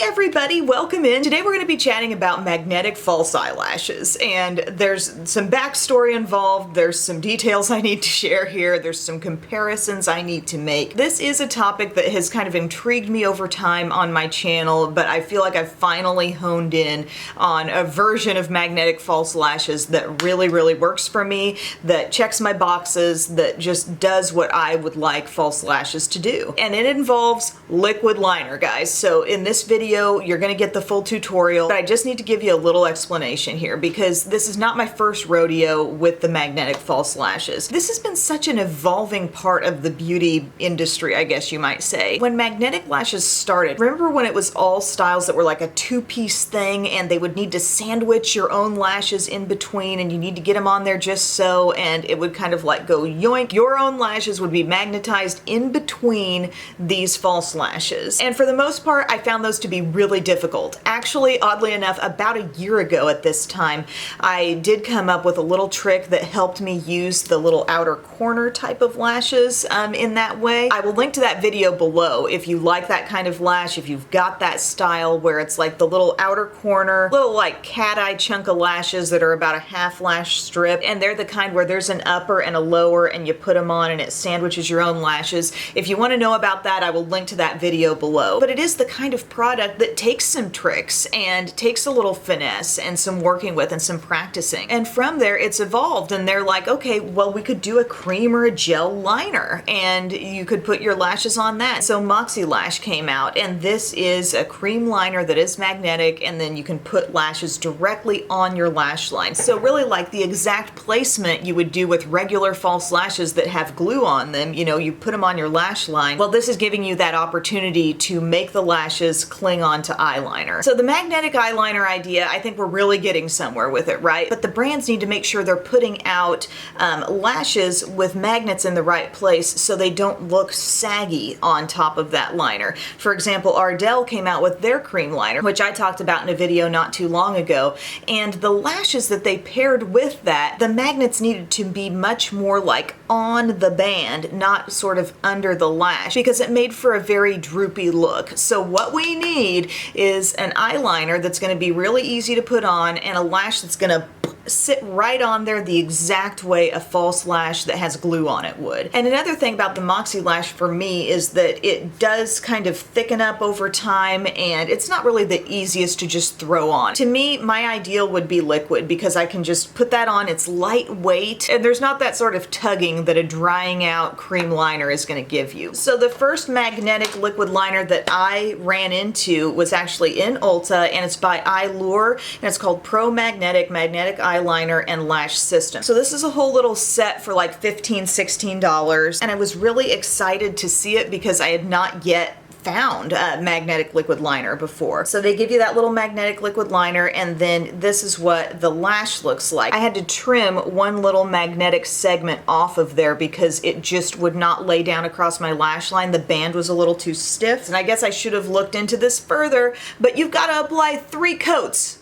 everybody, welcome in. Today we're going to be chatting about magnetic false eyelashes, and there's some backstory involved, there's some details I need to share here, there's some comparisons I need to make. This is a topic that has kind of intrigued me over time on my channel, but I feel like I've finally honed in on a version of magnetic false lashes that really works for me, that checks my boxes, that just does what I would like false lashes to do. And it involves liquid liner, guys. So in this video, you're going to get the full tutorial, but I just need to give you a little explanation here because this is not my first rodeo with the magnetic false lashes. This has been such an evolving part of the beauty industry, I guess you might say. When magnetic lashes started, remember when it was all styles that were like a two-piece thing and they would need to sandwich your own lashes in between and you need to get them on there just so, and it would kind of like go yoink. Your own lashes would be magnetized in between these false lashes. And for the most part, I found those to be really difficult. Actually, oddly enough, about a year ago at this time, I did come up with a little trick that helped me use the little outer corner type of lashes in that way. I will link to that video below if you like that kind of lash, if you've got that style where it's like the little outer corner, little like cat eye chunk of lashes that are about a half lash strip, and they're the kind where there's an upper and a lower and you put them on and it sandwiches your own lashes. If you want to know about that, I will link to that video below. But it is the kind of product that takes some tricks and takes a little finesse and some working with and some practicing. And from there, it's evolved and they're like, okay, well, we could do a cream or a gel liner and you could put your lashes on that. So Moxie Lash came out, and this is a cream liner that is magnetic, and then you can put lashes directly on your lash line. So really like the exact placement you would do with regular false lashes that have glue on them. You know, you put them on your lash line. Well, this is giving you that opportunity to make the lashes cling on to eyeliner. So the magnetic eyeliner idea, I think we're really getting somewhere with it, right? But the brands need to make sure they're putting out lashes with magnets in the right place so they don't look saggy on top of that liner. For example, Ardell came out with their cream liner, which I talked about in a video not too long ago, and the lashes that they paired with that, the magnets needed to be much more like on the band, not sort of under the lash, because it made for a very droopy look. So what we need is an eyeliner that's going to be really easy to put on and a lash that's going to sit right on there the exact way a false lash that has glue on it would. And another thing about the Moxie Lash for me is that it does kind of thicken up over time and it's not really the easiest to just throw on. To me, my ideal would be liquid because I can just put that on, it's lightweight, and there's not that sort of tugging that a drying out cream liner is going to give you. So the first magnetic liquid liner that I ran into was actually in Ulta, and it's by Eylure, and it's called Pro Magnetic Eyeliner and Lash System. So this is a whole little set for like $15, $16, and I was really excited to see it because I had not yet found a magnetic liquid liner before. So they give you that little magnetic liquid liner, and then this is what the lash looks like. I had to trim one little magnetic segment off of there because it just would not lay down across my lash line. The band was a little too stiff, and I guess I should have looked into this further, but you've got to apply 3 coats.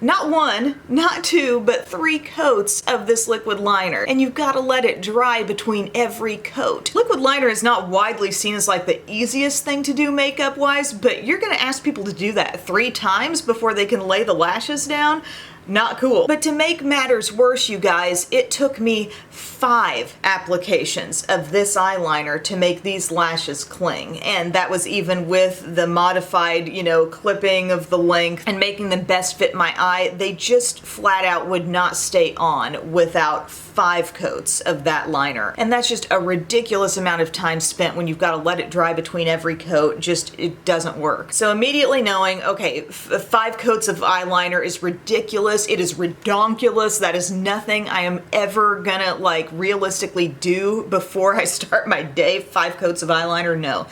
Not 1, not 2, but 3 coats of this liquid liner. And you've got to let it dry between every coat. Liquid liner is not widely seen as like the easiest thing to do makeup-wise, but you're going to ask people to do that 3 times before they can lay the lashes down? Not cool. But to make matters worse, you guys, it took me 5 applications of this eyeliner to make these lashes cling. And that was even with the modified, you know, clipping of the length and making them best fit my eye. They just flat out would not stay on without 5 coats of that liner. And that's just a ridiculous amount of time spent when you've got to let it dry between every coat. Just, it doesn't work. So immediately knowing, okay, 5 coats of eyeliner is ridiculous. It is redonkulous. That is nothing I am ever gonna like realistically do before I start my day. 5 coats of eyeliner, no.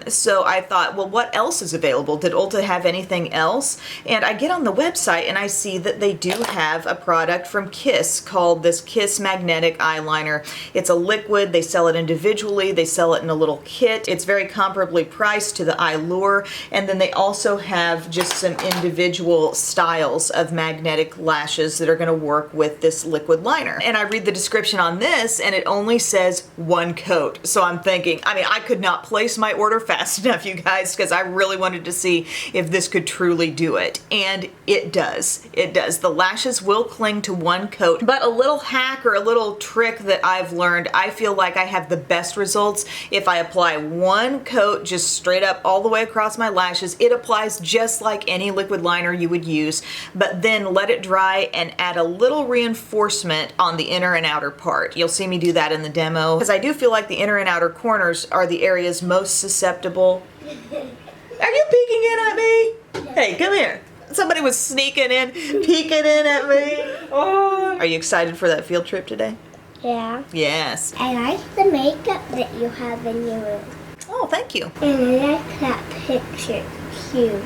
So I thought, well, what else is available? Did Ulta have anything else? And I get on the website and I see that they do have a product from Kiss called this Kiss Magnetic Eyeliner. It's a liquid. They sell it individually. They sell it in a little kit. It's very comparably priced to the Eylure. And then they also have just some individual styles of magnetic magnetic lashes that are going to work with this liquid liner. And I read the description on this and it only says 1 coat. So I'm thinking, I mean, I could not place my order fast enough, you guys, because I really wanted to see if this could truly do it. And it does. It does. The lashes will cling to 1 coat, but a little hack or a little trick that I've learned, I feel like I have the best results if I apply 1 coat just straight up all the way across my lashes. It applies just like any liquid liner you would use, but then let it dry and add a little reinforcement on the inner and outer part. You'll see me do that in the demo because I do feel like the inner and outer corners are the areas most susceptible. Are you peeking in at me? Hey, come here. Somebody was sneaking in, peeking in at me. Oh. Are you excited for that field trip today? Yeah. Yes. I like the makeup that you have in your room. Oh, thank you. And I like that picture. Cute.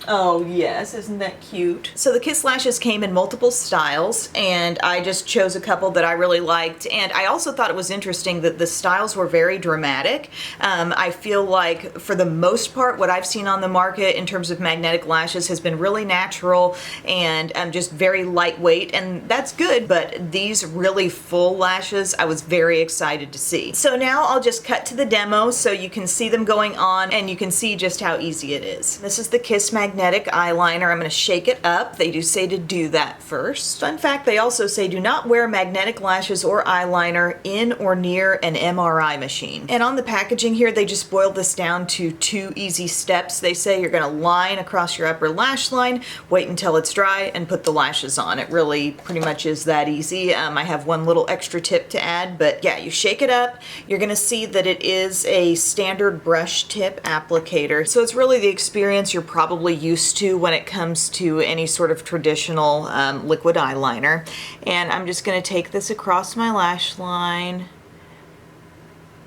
Oh yes, isn't that cute? So the Kiss lashes came in multiple styles and I just chose a couple that I really liked, and I also thought it was interesting that the styles were very dramatic. I feel like for the most part what I've seen on the market in terms of magnetic lashes has been really natural and just very lightweight, and that's good, but these really full lashes I was very excited to see. So now I'll just cut to the demo so you can see them going on and you can see just how easy it is. This is the Kiss magnetic eyeliner. I'm going to shake it up. They do say to do that first. Fun fact, they also say do not wear magnetic lashes or eyeliner in or near an MRI machine. And on the packaging here, they just boiled this down to 2 easy steps. They say you're going to line across your upper lash line, wait until it's dry, and put the lashes on. It really pretty much is that easy. I have one little extra tip to add, but yeah, you shake it up. You're going to see that it is a standard brush tip applicator. So it's really the experience you're probably used to when it comes to any sort of traditional liquid eyeliner. And I'm just going to take this across my lash line.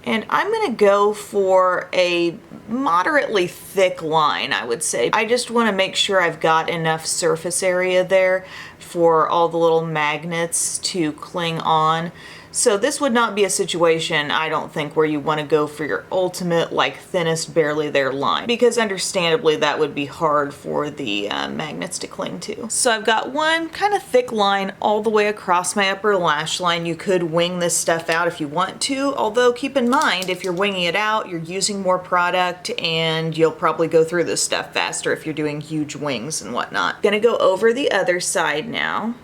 And I'm going to go for a moderately thick line, I would say. I just want to make sure I've got enough surface area there for all the little magnets to cling on. So this would not be a situation, I don't think, where you want to go for your ultimate, like, thinnest, barely there line, because understandably that would be hard for the magnets to cling to. So I've got one kind of thick line all the way across my upper lash line. You could wing this stuff out if you want to, although keep in mind, if you're winging it out, you're using more product and you'll probably go through this stuff faster if you're doing huge wings and whatnot. Gonna go over the other side now.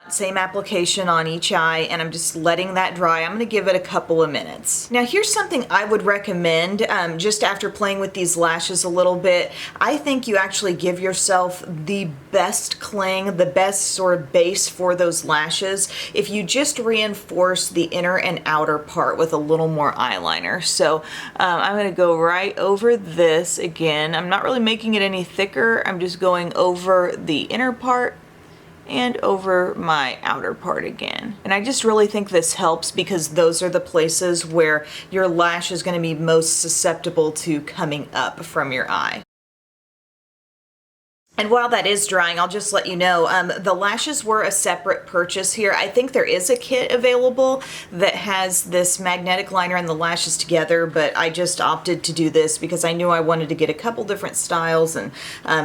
Same application on each eye, and I'm just letting that dry. I'm going to give it a couple of minutes. Now here's something I would recommend just after playing with these lashes a little bit. I think you actually give yourself the best cling, the best sort of base for those lashes if you just reinforce the inner and outer part with a little more eyeliner. So I'm going to go right over this again. I'm not really making it any thicker. I'm just going over the inner part and over my outer part again. And I just really think this helps because those are the places where your lash is going to be most susceptible to coming up from your eye. And while that is drying, I'll just let you know, the lashes were a separate purchase here. I think there is a kit available that has this magnetic liner and the lashes together, but I just opted to do this because I knew I wanted to get a couple different styles, and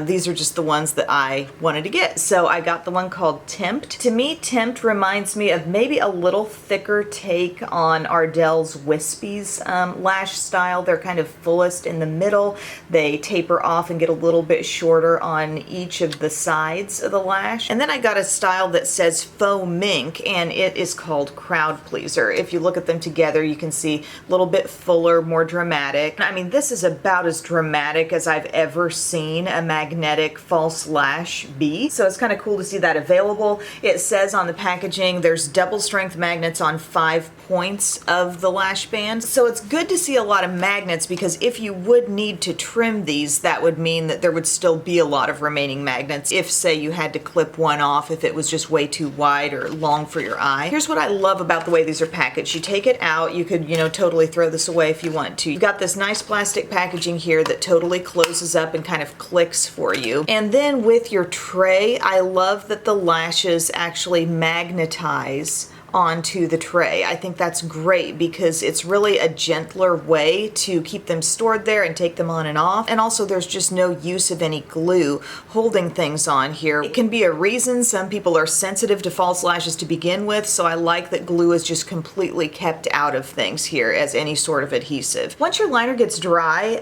these are just the ones that I wanted to get. So I got the one called Tempt. To me, Tempt reminds me of maybe a little thicker take on Ardell's Wispies lash style. They're kind of fullest in the middle. They taper off and get a little bit shorter on each of the sides of the lash. And then I got a style that says Faux Mink, and it is called Crowd Pleaser. If you look at them together, you can see a little bit fuller, more dramatic. I mean, this is about as dramatic as I've ever seen a magnetic false lash be. So it's kind of cool to see that available. It says on the packaging there's double strength magnets on 5 points of the lash band. So it's good to see a lot of magnets, because if you would need to trim these, that would mean that there would still be a lot of remaining magnets if, say, you had to clip one off if it was just way too wide or long for your eye. Here's what I love about the way these are packaged. You take it out, you could, totally throw this away if you want to. You've got this nice plastic packaging here that totally closes up and kind of clicks for you. And then with your tray, I love that the lashes actually magnetize onto the tray. I think that's great because it's really a gentler way to keep them stored there and take them on and off. And also there's just no use of any glue holding things on here. It can be a reason some people are sensitive to false lashes to begin with, so I like that glue is just completely kept out of things here as any sort of adhesive. Once your liner gets dry,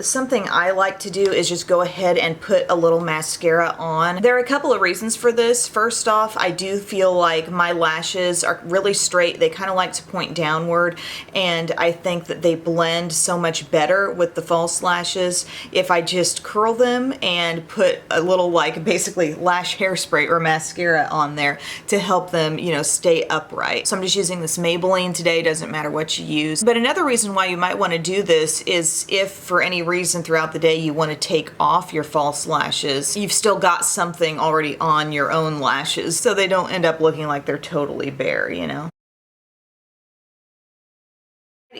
something I like to do is just go ahead and put a little mascara on. There are a couple of reasons for this. First off, I do feel like my lashes are really straight. They kind of like to point downward, and I think that they blend so much better with the false lashes if I just curl them and put a little, like, basically lash hairspray or mascara on there to help them, you know, stay upright. So I'm just using this Maybelline today, doesn't matter what you use. But another reason why you might want to do this is if for any reason throughout the day you want to take off your false lashes, you've still got something already on your own lashes so they don't end up looking like they're totally bare, you know?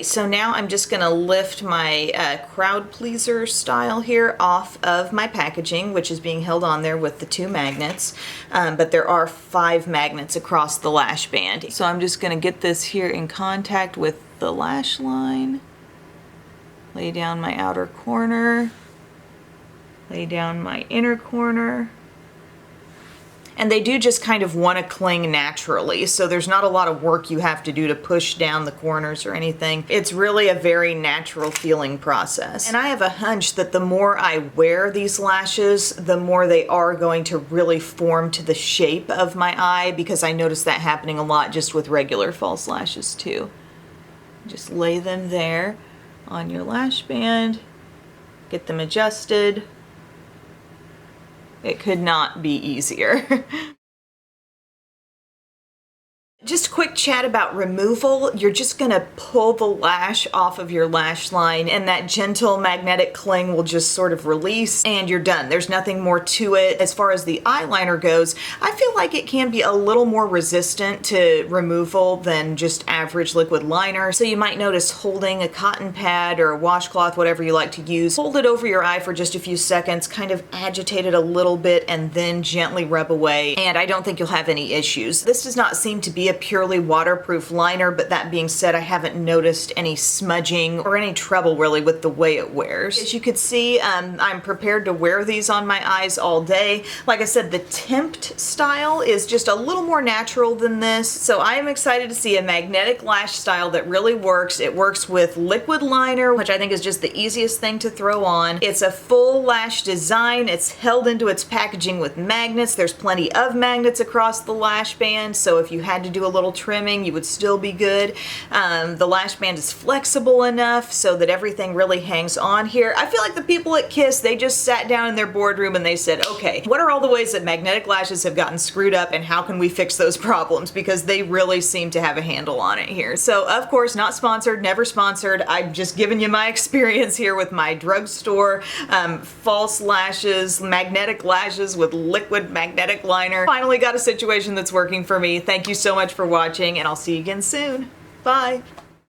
So now I'm just going to lift my crowd pleaser style here off of my packaging, which is being held on there with the 2 magnets, but there are 5 magnets across the lash band. So I'm just going to get this here in contact with the lash line, lay down my outer corner, lay down my inner corner. And they do just kind of want to cling naturally, so there's not a lot of work you have to do to push down the corners or anything. It's really a very natural feeling process. And I have a hunch that the more I wear these lashes, the more they are going to really form to the shape of my eye, because I notice that happening a lot just with regular false lashes too. Just lay them there on your lash band, get them adjusted. It could not be easier. Just a quick chat about removal. You're just going to pull the lash off of your lash line, and that gentle magnetic cling will just sort of release, and you're done. There's nothing more to it. As far as the eyeliner goes, I feel like it can be a little more resistant to removal than just average liquid liner. So you might notice holding a cotton pad or a washcloth, whatever you like to use, hold it over your eye for just a few seconds, kind of agitate it a little bit, and then gently rub away, and I don't think you'll have any issues. This does not seem to be a purely waterproof liner, but that being said, I haven't noticed any smudging or any trouble really with the way it wears. As you could see, I'm prepared to wear these on my eyes all day. Like I said, the Tempt style is just a little more natural than this, so I am excited to see a magnetic lash style that really works. It works with liquid liner, which I think is just the easiest thing to throw on. It's a full lash design. It's held into its packaging with magnets. There's plenty of magnets across the lash band, so if you had to do a little trimming, you would still be good. The lash band is flexible enough so that everything really hangs on here. I feel like the people at Kiss, they just sat down in their boardroom and they said, okay, what are all the ways that magnetic lashes have gotten screwed up, and how can we fix those problems? Because they really seem to have a handle on it here. So of course, not sponsored, never sponsored. I'm just giving you my experience here with my drugstore false lashes, magnetic lashes with liquid magnetic liner. Finally got a situation that's working for me. Thank you so much for watching, and I'll see you again soon. Bye.